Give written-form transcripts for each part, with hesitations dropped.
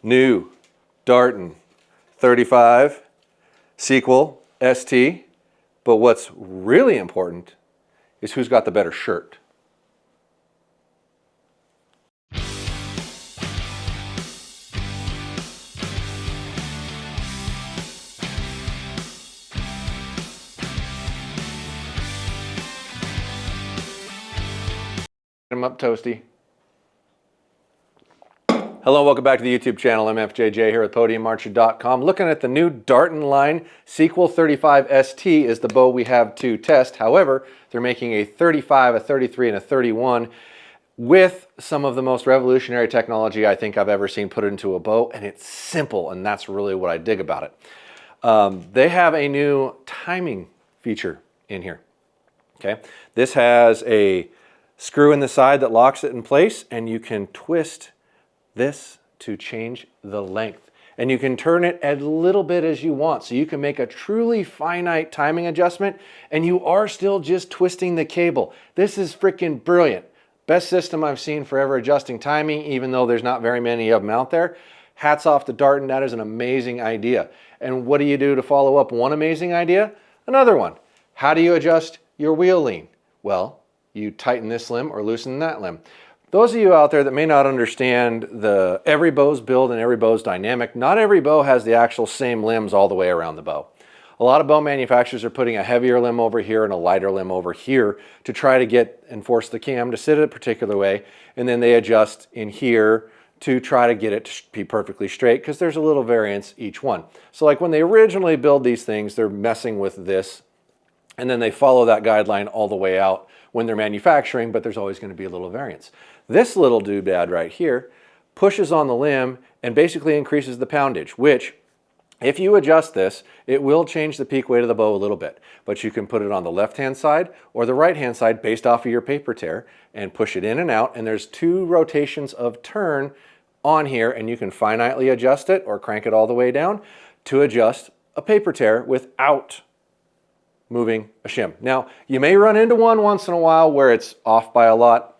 new Darton 35 Sequel ST. But what's really important is who's got the better shirt. Get 'em up, Toasty. Hello, welcome back to the YouTube channel. MFJJ here with PodiumArcher.com. Looking at the new Darton line. Sequel 35 ST is the bow we have to test. However, they're making a 35, a 33, and a 31 with some of the most revolutionary technology I think I've ever seen put into a bow, and it's simple, and that's really what I dig about it. They have a new timing feature in here. Okay, this has a screw in the side that locks it in place, and you can twist this to change the length, and you can turn it a little bit as you want, so you can make a truly finite timing adjustment and you are still just twisting the cable. This is freaking brilliant. Best system I've seen for ever adjusting timing, even though there's not very many of them out there. Hats off to Darton. That is an amazing idea. And what do you do to follow up one amazing idea? Another one. How do you adjust your wheel lean? Well, you tighten this limb or loosen that limb. Those of you out there that may not understand every bow's build and every bow's dynamic, not every bow has the actual same limbs all the way around the bow. A lot of bow manufacturers are putting a heavier limb over here and a lighter limb over here to try to get and force the cam to sit a particular way, and then they adjust in here to try to get it to be perfectly straight, because there's a little variance each one. So like when they originally build these things, they're messing with this, and then they follow that guideline all the way out when they're manufacturing, but there's always going to be a little variance. This little doodad right here pushes on the limb and basically increases the poundage, which, if you adjust this, it will change the peak weight of the bow a little bit. But you can put it on the left-hand side or the right-hand side based off of your paper tear and push it in and out, and there's 2 rotations of turn on here, and you can finitely adjust it or crank it all the way down to adjust a paper tear without moving a shim. Now, you may run into one once in a while where it's off by a lot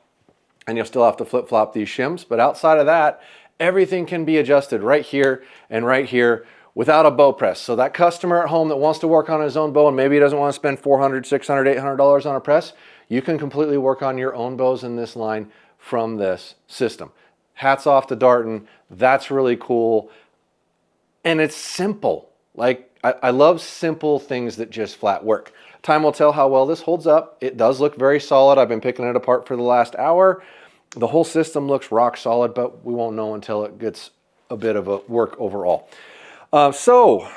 and you'll still have to flip-flop these shims, but outside of that, everything can be adjusted right here and right here without a bow press. So that customer at home that wants to work on his own bow and maybe he doesn't want to spend $400, $600, $800 on a press, you can completely work on your own bows in this line from this system. Hats off to Darton. That's really cool. And it's simple. Like, I love simple things that just flat work. Time will tell how well this holds up. It does look very solid. I've been picking it apart for the last hour. The whole system looks rock solid, but we won't know until it gets a bit of a work overall. So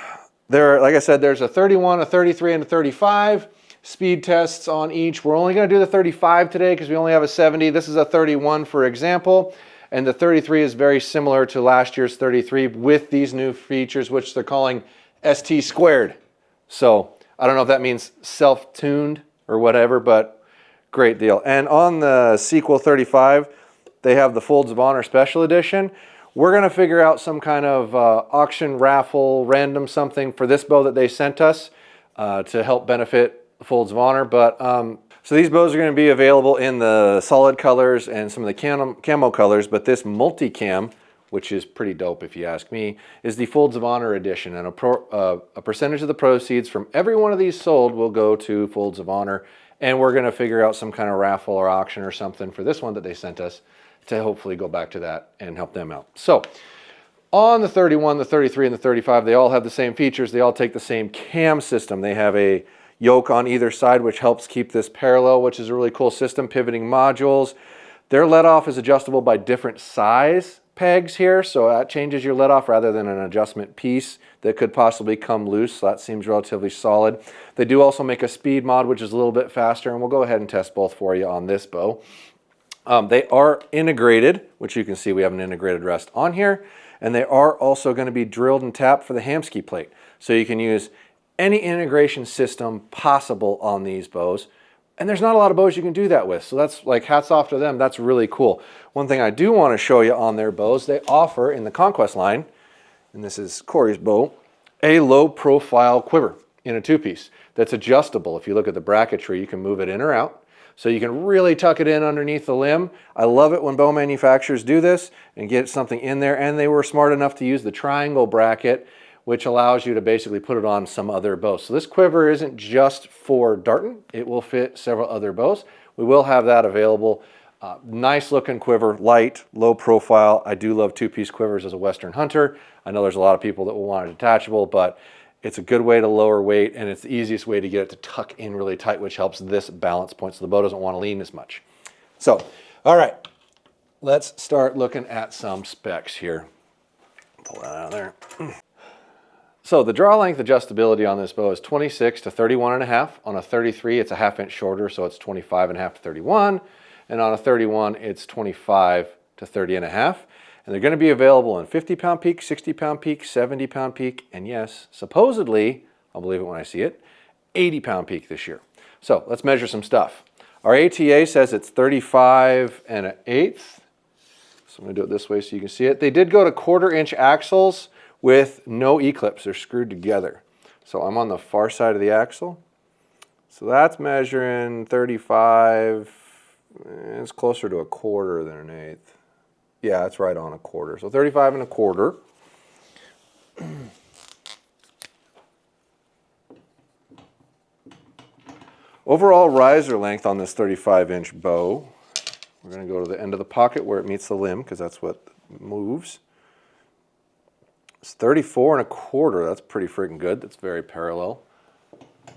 there, like I said, there's a 31, a 33, and a 35. Speed tests on each. We're only going to do the 35 today because we only have a 70. This is a 31, for example. And the 33 is very similar to last year's 33 with these new features, which they're calling ST squared. So I don't know if that means self-tuned or whatever, but great deal. And on the Sequel 35, they have the Folds of Honor Special Edition. We're going to figure out some kind of auction, raffle, random something for this bow that they sent us to help benefit the Folds of Honor. But so these bows are going to be available in the solid colors and some of the camo colors, but this multicam, which is pretty dope if you ask me, is the Folds of Honor edition, and a percentage of the proceeds from every one of these sold will go to Folds of Honor, and we're going to figure out some kind of raffle or auction or something for this one that they sent us to hopefully go back to that and help them out. So on the 31, the 33, and the 35, they all have the same features. They all take the same cam system. They have a yoke on either side, which helps keep this parallel, which is a really cool system. Pivoting modules. Their let-off is adjustable by different size pegs here, so that changes your let-off rather than an adjustment piece that could possibly come loose. So that seems relatively solid. They do also make a speed mod, which is a little bit faster, and we'll go ahead and test both for you on this bow. They are integrated, which you can see we have an integrated rest on here, and they are also going to be drilled and tapped for the Hamskea plate. So you can use any integration system possible on these bows. And there's not a lot of bows you can do that with. So that's like hats off to them. That's really cool. One thing I do want to show you on their bows, they offer in the Conquest line, and this is Corey's bow, a low profile quiver in a 2-piece that's adjustable. If you look at the bracketry, you can move it in or out. So you can really tuck it in underneath the limb. I love it when bow manufacturers do this and get something in there, and they were smart enough to use the triangle bracket, which allows you to basically put it on some other bow. So this quiver isn't just for Darton. It will fit several other bows. We will have that available. Nice looking quiver, light, low profile. I do love two-piece quivers as a Western hunter. I know there's a lot of people that will want it detachable, but it's a good way to lower weight, and it's the easiest way to get it to tuck in really tight, which helps this balance point so the bow doesn't want to lean as much. So, all right, let's start looking at some specs here. Pull that out of there. So the draw length adjustability on this bow is 26 to 31.5. On a 33, it's a ½ inch shorter, so it's 25.5 to 31. And on a 31, it's 25 to 30.5. And they're going to be available in 50-pound peak, 60-pound peak, 70-pound peak, and yes, supposedly, I'll believe it when I see it, 80-pound peak this year. So let's measure some stuff. Our ATA says it's 35.1/8. So I'm going to do it this way so you can see it. They did go to 1/4 inch axles with no E-clips. They're screwed together. So I'm on the far side of the axle. So that's measuring 35. It's closer to 1/4 than 1/8. Yeah, it's right on 1/4. So 35.25. Overall riser length on this 35-inch bow, we're going to go to the end of the pocket where it meets the limb because that's what moves. It's 34.25. That's pretty freaking good. That's very parallel.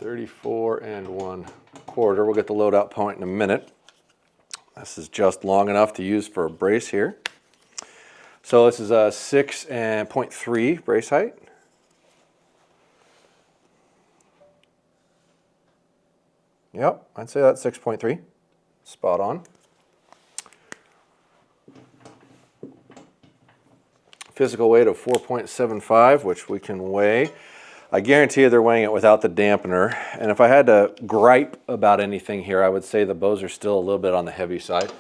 34.25. We'll get the loadout point in a minute. This is just long enough to use for a brace here. So this is a 6.3 brace height. Yep, I'd say that's 6.3. Spot on. Physical weight of 4.75, which we can weigh. I guarantee you they're weighing it without the dampener. And if I had to gripe about anything here, I would say the bows are still a little bit on the heavy side.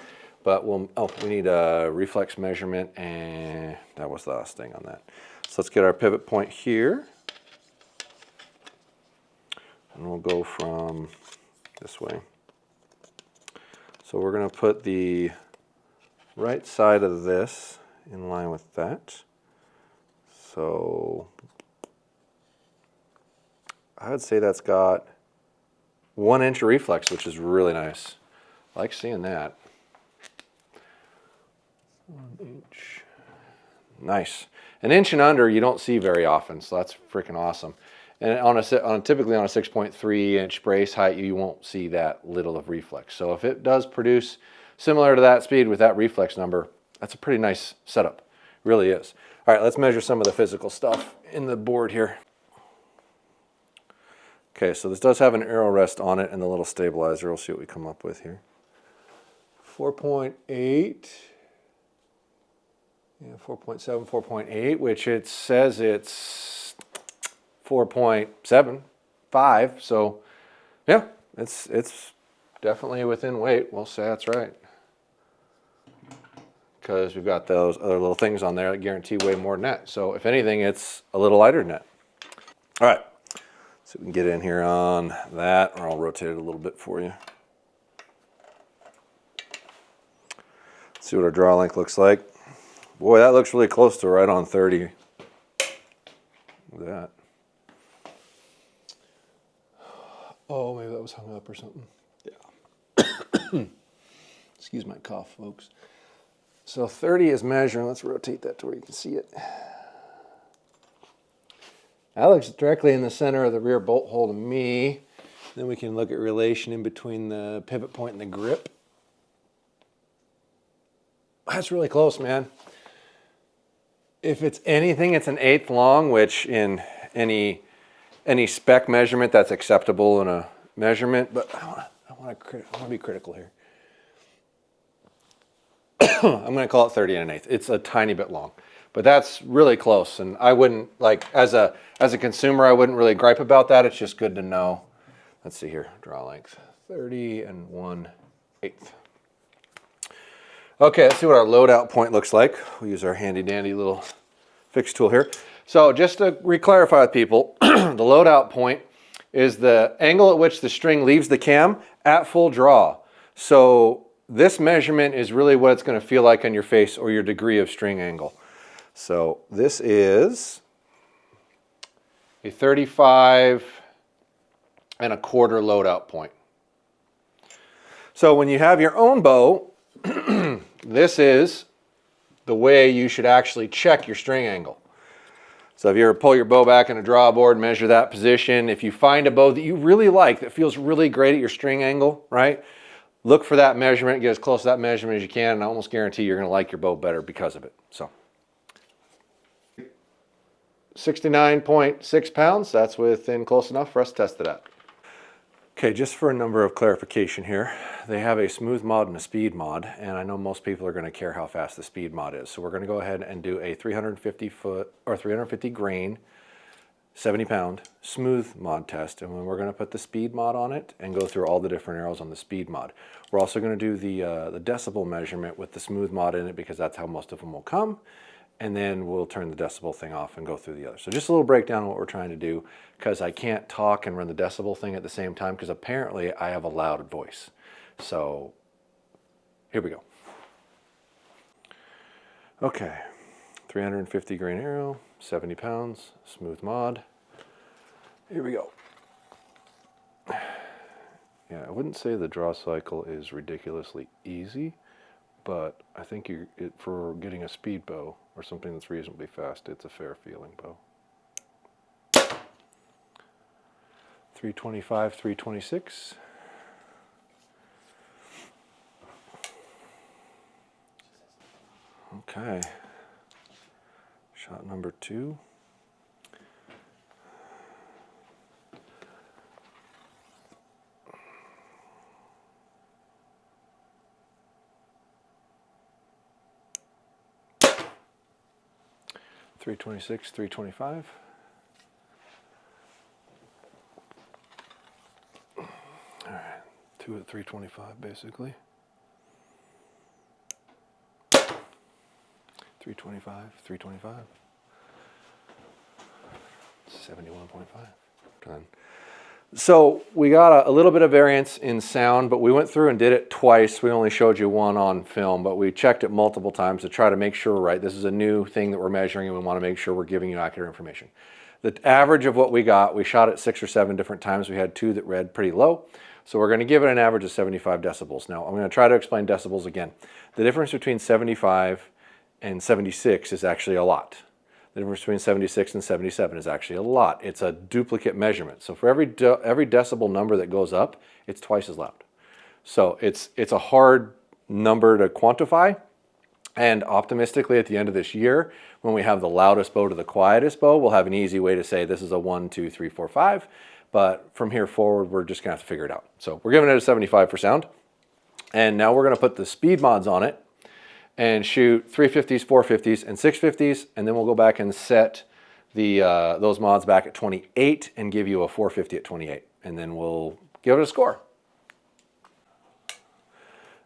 But we need a reflex measurement, and that was the last thing on that. So let's get our pivot point here. And we'll go from this way. So we're going to put the right side of this in line with that. So I would say that's got 1 inch of reflex, which is really nice. I like seeing that. 1 inch. Nice. 1 inch and under you don't see very often, so that's freaking awesome. And typically on a 6.3 inch brace height, you won't see that little of reflex. So if it does produce similar to that speed with that reflex number, that's a pretty nice setup. It really is. All right, let's measure some of the physical stuff in the board here. Okay, so this does have an arrow rest on it and the little stabilizer. We'll see what we come up with here. 4.8. Yeah, 4.7, 4.8, which it says it's 4.75. So, yeah, it's definitely within weight. We'll say that's right. Because we've got those other little things on there that guarantee way more than that. So, if anything, it's a little lighter than that. All right. So we can get in here on that, or I'll rotate it a little bit for you. See what our draw length looks like. Boy, that looks really close to right on 30. Look at that. Oh, maybe that was hung up or something. Yeah. Excuse my cough, folks. So 30 is measuring. Let's rotate that to where you can see it. That looks directly in the center of the rear bolt hole to me. Then we can look at relation in between the pivot point and the grip. That's really close, man. If it's anything, it's an 1/8 long, which in any spec measurement, that's acceptable in a measurement. But I want to be critical here. I'm going to call it 30 1/8. It's a tiny bit long, but that's really close. And I wouldn't, like, as a consumer, I wouldn't really gripe about that. It's just good to know. Let's see here, draw length, 30 1/8. Okay, let's see what our loadout point looks like. We'll use our handy dandy little fix tool here. So just to re-clarify with people, the loadout point is the angle at which the string leaves the cam at full draw. So this measurement is really what it's going to feel like on your face or your degree of string angle. So this is a 35 and a quarter loadout point. So when you have your own bow, this is the way you should actually check your string angle. So if you ever pull your bow back in a draw board, measure that position. If you find a bow that you really like, that feels really great at your string angle, right? Look for that measurement, get as close to that measurement as you can, and I almost guarantee you're going to like your bow better because of it. So 69.6 pounds, that's within close enough for us to test it at. Okay, just for a number of clarification here, they have a smooth mod and a speed mod, and I know most people are going to care how fast the speed mod is. So we're going to go ahead and do a 350 foot or 350 grain, 70 pound smooth mod test, and then we're going to put the speed mod on it and go through all the different arrows on the speed mod. We're also going to do the decibel measurement with the smooth mod in it because that's how most of them will come. And then we'll turn the decibel thing off and go through the other. So just a little breakdown of what we're trying to do, because I can't talk and run the decibel thing at the same time because apparently I have a loud voice. So here we go. Okay, 350 grain arrow, 70 pounds, smooth mod. Here we go. Yeah, I wouldn't say the draw cycle is ridiculously easy, but I think for getting a speed bow or something that's reasonably fast, it's a fair feeling bow. 325, 326. Okay. Shot number 2. .326, 325. All right, 2 at 325 basically. 325, 325. 71.5. Done. So we got a little bit of variance in sound, but we went through and did it twice. We only showed you one on film, but we checked it multiple times to try to make sure we're right. This is a new thing that we're measuring, and we want to make sure we're giving you accurate information. The average of what we got, we shot it 6 or 7 different times. We had 2 that read pretty low. So we're going to give it an average of 75 decibels. Now, I'm going to try to explain decibels again. The difference between 75 and 76 is actually a lot. The difference between 76 and 77 is actually a lot. It's a duplicate measurement. So for every decibel number that goes up, it's twice as loud. So it's a hard number to quantify. And optimistically, at the end of this year, when we have the loudest bow to the quietest bow, we'll have an easy way to say this is a 1, 2, 3, 4, 5. But from here forward, we're just going to have to figure it out. So we're giving it a 75 for sound. And now we're going to put the speed mods on it and shoot 350s, 450s, and 650s, and then we'll go back and set those mods back at 28 and give you a 450 at 28, and then we'll give it a score.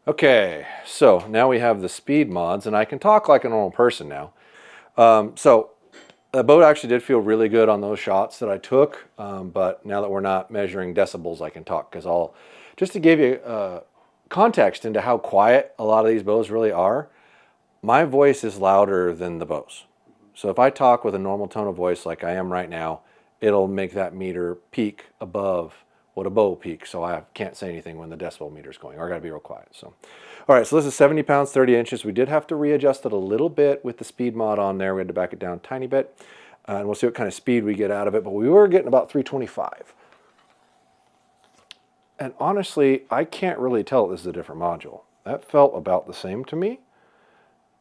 Okay, so now we have the speed mods, and I can talk like a normal person now. So the bow actually did feel really good on those shots that I took, but now that we're not measuring decibels, I can talk, because just to give you context into how quiet a lot of these bows really are, my voice is louder than the bow's. So if I talk with a normal tone of voice like I am right now, it'll make that meter peak above what a bow peaks. So I can't say anything when the decibel meter is going, or I gotta be real quiet. So, all right, so this is 70 pounds, 30 inches. We did have to readjust it a little bit with the speed mod on there. We had to back it down a tiny bit, and we'll see what kind of speed we get out of it, but we were getting about 325. And honestly, I can't really tell this is a different module. That felt about the same to me.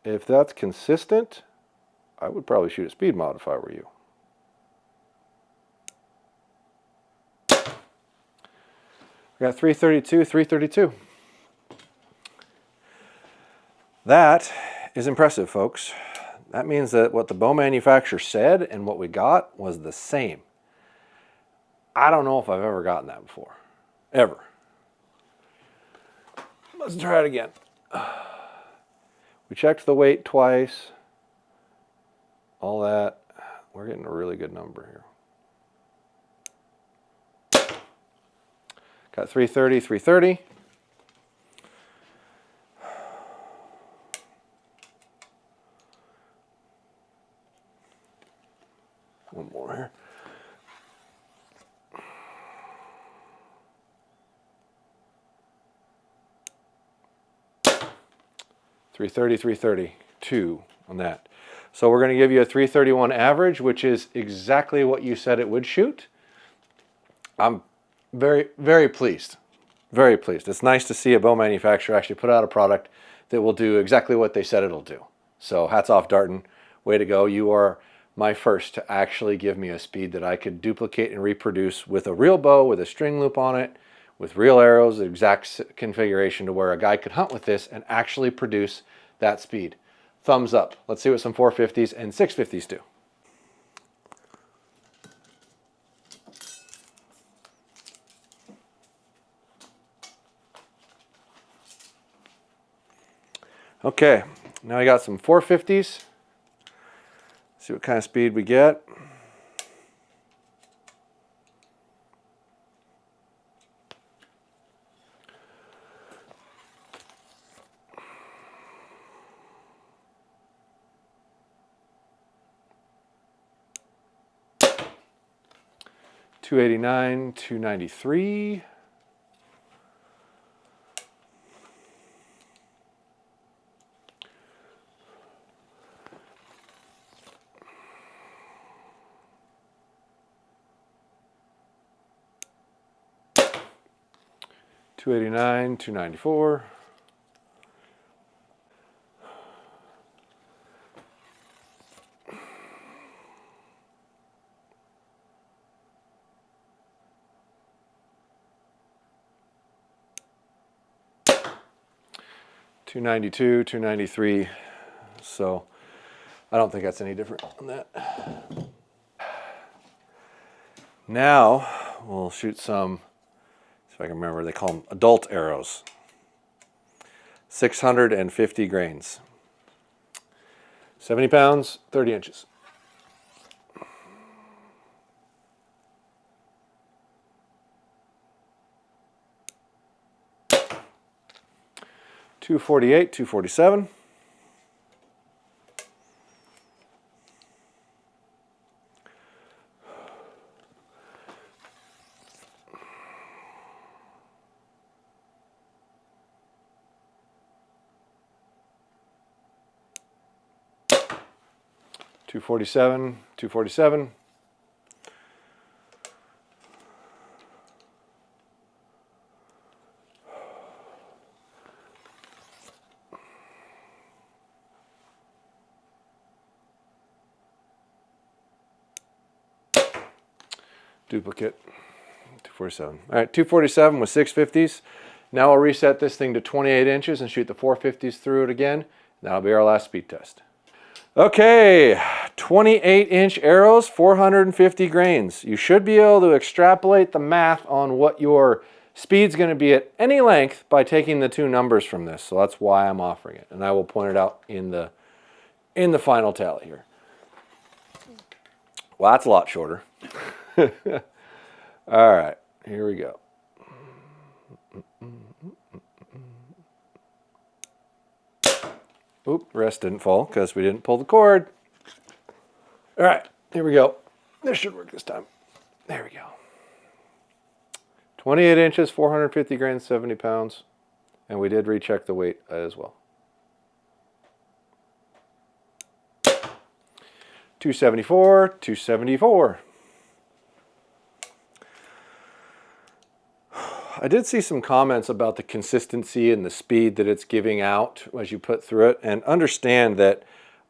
If that's consistent, I would probably shoot a speed mod if I were you. We got 332, 332. That is impressive, folks. That means that what the bow manufacturer said and what we got was the same. I don't know if I've ever gotten that before. Ever. Let's try it again. We checked the weight twice. All that. We're getting a really good number here. Got 330, 330. One more here. 330, 330, 2 on that. So we're going to give you a 331 average, which is exactly what you said it would shoot. I'm very, very pleased. Very pleased. It's nice to see a bow manufacturer actually put out a product that will do exactly what they said it'll do. So hats off, Darton. Way to go. You are my first to actually give me a speed that I could duplicate and reproduce with a real bow, with a string loop on it, with real arrows, the exact configuration to where a guy could hunt with this and actually produce that speed. Thumbs up. Let's see what some 450s and 650s do. Okay, now I got some 450s. See what kind of speed we get. .289, 293. .289, 294. .292, 293. So I don't think that's any different on that. Now we'll shoot some, if I can remember, they call them adult arrows. 650 grains. 70 pounds, 30 inches. .248, 247. .247, 247. Duplicate, 247. All right, 247 with 650s. Now I'll reset this thing to 28 inches and shoot the 450s through it again. That'll be our last speed test. Okay, 28-inch arrows, 450 grains. You should be able to extrapolate the math on what your speed's going to be at any length by taking the two numbers from this. So that's why I'm offering it, and I will point it out in the final tally here. Well, that's a lot shorter. All right, here we go. Oop, rest didn't fall because we didn't pull the cord. All right, here we go. This should work this time. There we go. 28 inches, 450 grains, 70 pounds. And we did recheck the weight as well. 274, 274. I did see some comments about the consistency and the speed that it's giving out as you put through it, and understand that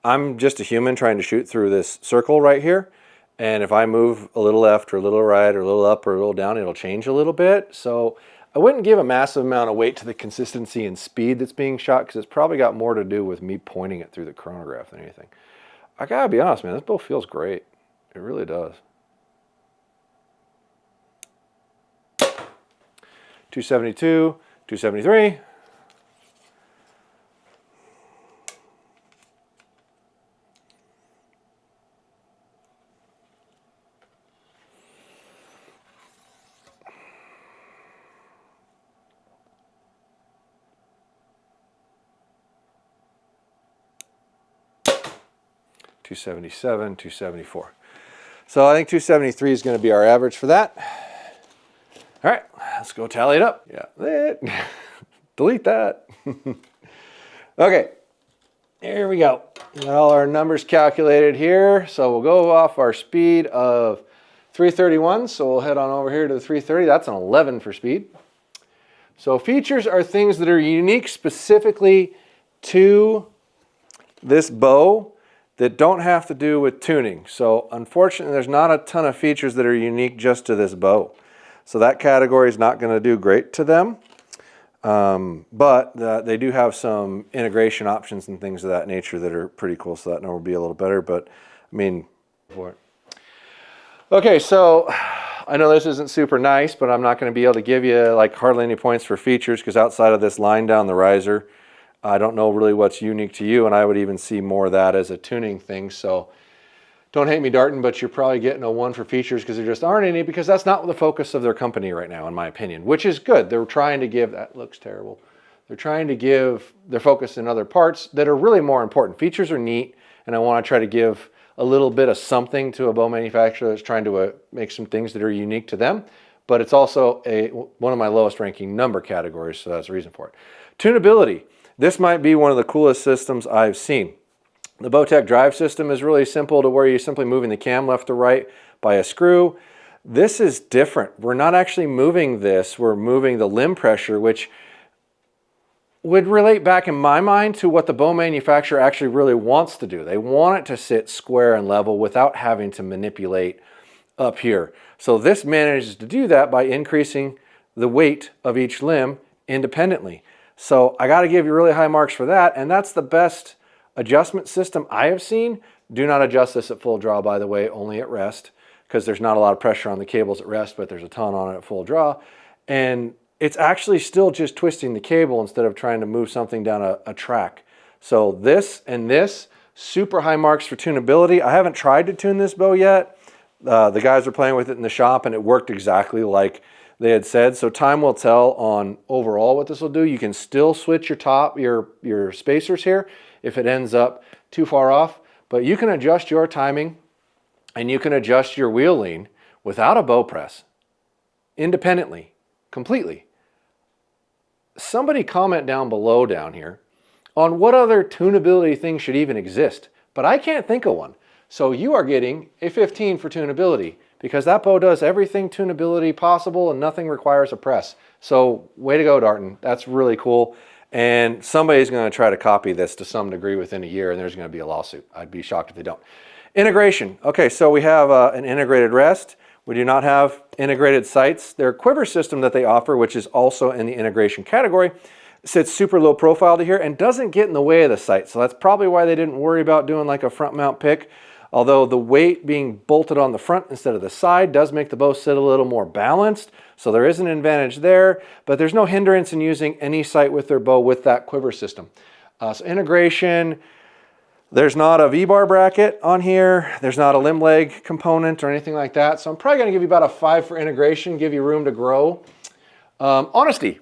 I'm just a human trying to shoot through this circle right here, and if I move a little left or a little right or a little up or a little down, it'll change a little bit. So I wouldn't give a massive amount of weight to the consistency and speed that's being shot, because it's probably got more to do with me pointing it through the chronograph than anything. I gotta be honest, man, this bow feels great. It really does. 272, 273. .277, 274. So I think 273 is going to be our average for that. All right, let's go tally it up. Yeah, delete that. Okay, here we go. Got all our numbers calculated here. So we'll go off our speed of 331. So we'll head on over here to the 330. That's an 11 for speed. So features are things that are unique specifically to this bow that don't have to do with tuning. So unfortunately, there's not a ton of features that are unique just to this bow. So that category is not going to do great to them. But they do have some integration options and things of that nature that are pretty cool. So that number will be a little better. But I mean, for it. Okay, so I know this isn't super nice, but I'm not going to be able to give you like hardly any points for features because outside of this line down the riser, I don't know really what's unique to you, and I would even see more of that as a tuning thing. So don't hate me, Darton, but you're probably getting a 1 for features because there just aren't any, because that's not the focus of their company right now, in my opinion, which is good. They're trying to give, that looks terrible. They're trying to give their focus in other parts that are really more important. Features are neat, and I want to try to give a little bit of something to a bow manufacturer that's trying to make some things that are unique to them, but it's also one of my lowest ranking number categories, so that's the reason for it. Tunability. This might be one of the coolest systems I've seen. The Bowtech drive system is really simple to where you're simply moving the cam left to right by a screw. This is different. We're not actually moving this, we're moving the limb pressure, which would relate back in my mind to what the bow manufacturer actually really wants to do. They want it to sit square and level without having to manipulate up here. So this manages to do that by increasing the weight of each limb independently. So I got to give you really high marks for that, and that's the best adjustment system I have seen. Do not adjust this at full draw, by the way, only at rest, because there's not a lot of pressure on the cables at rest, but there's a ton on it at full draw. And it's actually still just twisting the cable instead of trying to move something down a track. So this and this, super high marks for tunability. I haven't tried to tune this bow yet. The guys were playing with it in the shop and it worked exactly like they had said. So time will tell on overall what this will do. You can still switch your spacers here if it ends up too far off, but you can adjust your timing and you can adjust your wheel lean without a bow press independently, completely. Somebody comment down below down here on what other tunability things should even exist, but I can't think of one. So you are getting a 15 for tunability because that bow does everything tunability possible and nothing requires a press. So way to go, Darton. That's really cool. And somebody's going to try to copy this to some degree within a year, and there's going to be a lawsuit. I'd be shocked if they don't. Integration. Okay, so we have an integrated rest. We do not have integrated sights. Their quiver system that they offer, which is also in the integration category, sits super low profile to here and doesn't get in the way of the sight. So that's probably why they didn't worry about doing like a front mount pick. Although the weight being bolted on the front instead of the side does make the bow sit a little more balanced. So there is an advantage there, but there's no hindrance in using any sight with their bow with that quiver system. So integration, there's not a V-bar bracket on here. There's not a limb leg component or anything like that. So I'm probably going to give you about a 5 for integration, give you room to grow. Honesty.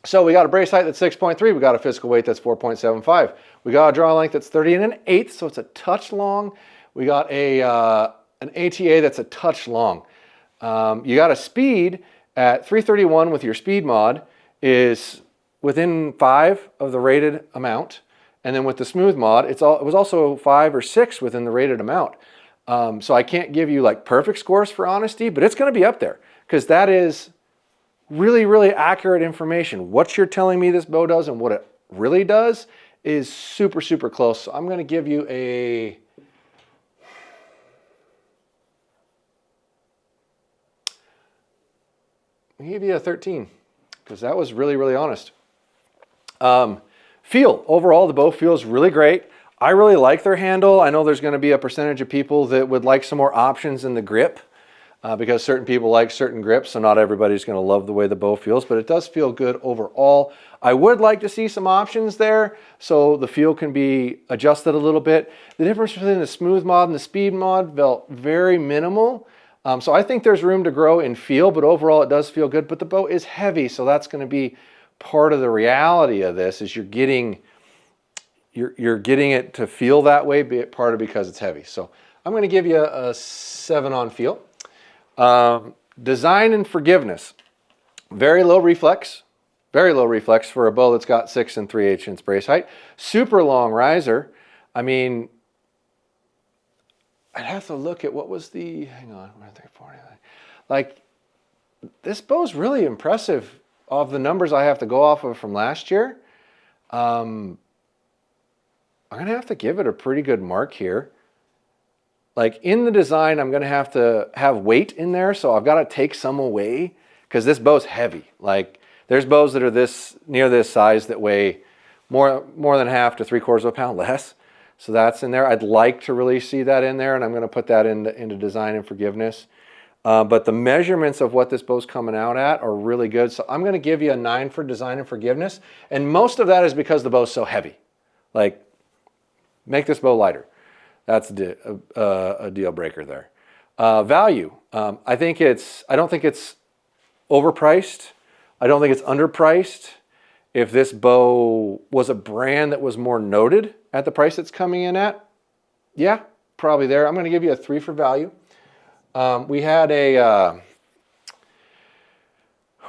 So we got a brace height that's 6.3. We got a physical weight that's 4.75. We got a draw length that's 30 1/8, so it's a touch long. We got an ATA that's a touch long. You got a speed at 331 with your speed mod is within 5 of the rated amount. And then with the smooth mod, it was also 5 or 6 within the rated amount. So I can't give you like perfect scores for honesty, but it's going to be up there because that is really, really accurate information. What you're telling me this bow does and what it really does is super, super close. So I'm going to give you a 13 because that was really, really honest. Feel. Overall, the bow feels really great. I really like their handle. I know there's going to be a percentage of people that would like some more options in the grip because certain people like certain grips, so not everybody's going to love the way the bow feels, but it does feel good overall. I would like to see some options there so the feel can be adjusted a little bit. The difference between the smooth mod and the speed mod felt very minimal. So I think there's room to grow in feel, but overall it does feel good. But the bow is heavy, so that's going to be part of the reality of this is you're getting you're getting it to feel that way, be it part of because it's heavy. So I'm going to give you a 7 on feel. Design and forgiveness. Very low reflex for a bow that's got 6 3/8 inch brace height. Super long riser. I mean, I'd have to look at what was the, hang on, 139. Like, this bow's really impressive of the numbers I have to go off of from last year. I'm going to have to give it a pretty good mark here. Like, in the design, I'm going to have weight in there, so I've got to take some away because this bow's heavy. Like, there's bows that are near this size that weigh more than half to 3/4 of a pound less. So that's in there. I'd like to really see that in there, and I'm going to put that into design and forgiveness. But the measurements of what this bow's coming out at are really good. So I'm going to give you a 9 for design and forgiveness. And most of that is because the bow's so heavy. Like, make this bow lighter. That's a deal breaker there. Value. I don't think it's overpriced. I don't think it's underpriced. If this bow was a brand that was more noted at the price it's coming in at, yeah, probably there. I'm going to give you a 3 for value. We had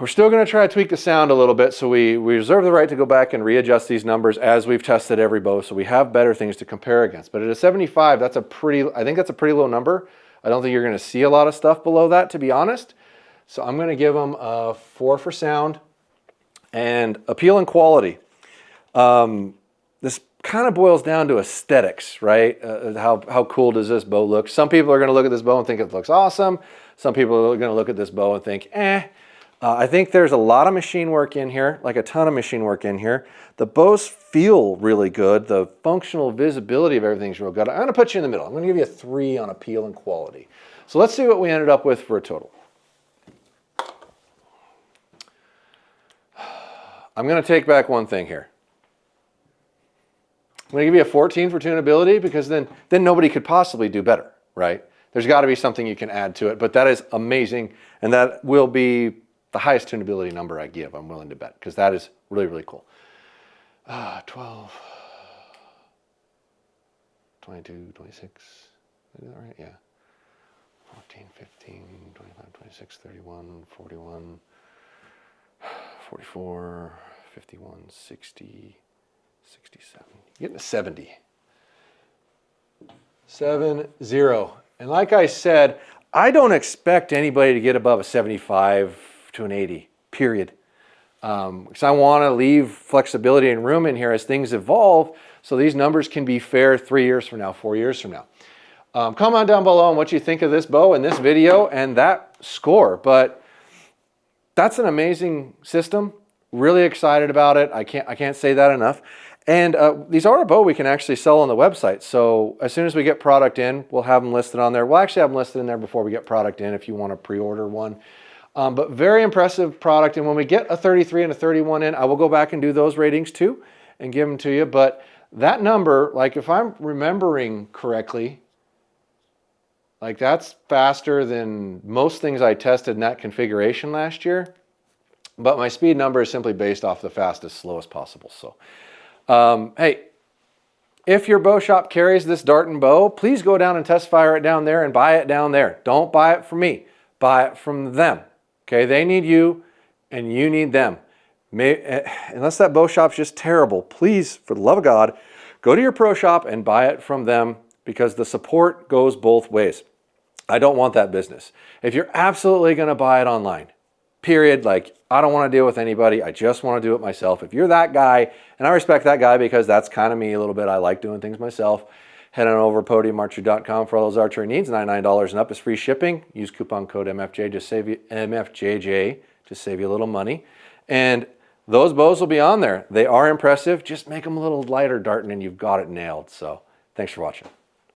we're still going to try to tweak the sound a little bit, so we reserve the right to go back and readjust these numbers as we've tested every bow, so we have better things to compare against. But at a 75, I think that's a pretty low number. I don't think you're going to see a lot of stuff below that, to be honest. So I'm going to give them a 4 for sound and appeal and quality. This kind of boils down to aesthetics, right? How cool does this bow look? Some people are going to look at this bow and think it looks awesome. Some people are going to look at this bow and think, eh. I think there's a lot of machine work in here, like a ton of machine work in here. The bows feel really good. The functional visibility of everything's real good. I'm going to put you in the middle. I'm going to give you a 3 on appeal and quality. So let's see what we ended up with for a total. I'm going to take back one thing here. I'm going to give you a 14 for tunability because then nobody could possibly do better, right? There's got to be something you can add to it, but that is amazing, and that will be the highest tunability number I give, I'm willing to bet, because that is really, really cool. 12, 22, 26, is that right? Yeah. 14, 15, 25, 26, 31, 41, 44, 51, 60, 67. You're getting a 70. 7-0. And like I said, I don't expect anybody to get above a 75 to an 80, period. Because I want to leave flexibility and room in here as things evolve so these numbers can be fair 3 years from now, 4 years from now. Comment down below on what you think of this bow and this video and that score. But that's an amazing system. Really excited about it. I can't say that enough. And these are a bow we can actually sell on the website. So as soon as we get product in, we'll have them listed on there. We'll actually have them listed in there before we get product in if you want to pre-order one. But very impressive product. And when we get a 33 and a 31 in, I will go back and do those ratings too and give them to you. But that number, like if I'm remembering correctly, like that's faster than most things I tested in that configuration last year. But my speed number is simply based off the fastest, slowest possible. So, hey, if your bow shop carries this Darton bow, please go down and test fire it down there and buy it down there. Don't buy it from me. Buy it from them. Okay, they need you and you need them. Unless that bow shop's just terrible, please, for the love of God, go to your pro shop and buy it from them because the support goes both ways. I don't want that business. If you're absolutely going to buy it online, period, like I don't want to deal with anybody. I just want to do it myself. If you're that guy, and I respect that guy because that's kind of me a little bit. I like doing things myself. Head on over to podiumarchery.com for all those archery needs. $99 and up is free shipping. Use coupon code MFJJ to save you a little money. And those bows will be on there. They are impressive. Just make them a little lighter, Darton, and you've got it nailed. So thanks for watching.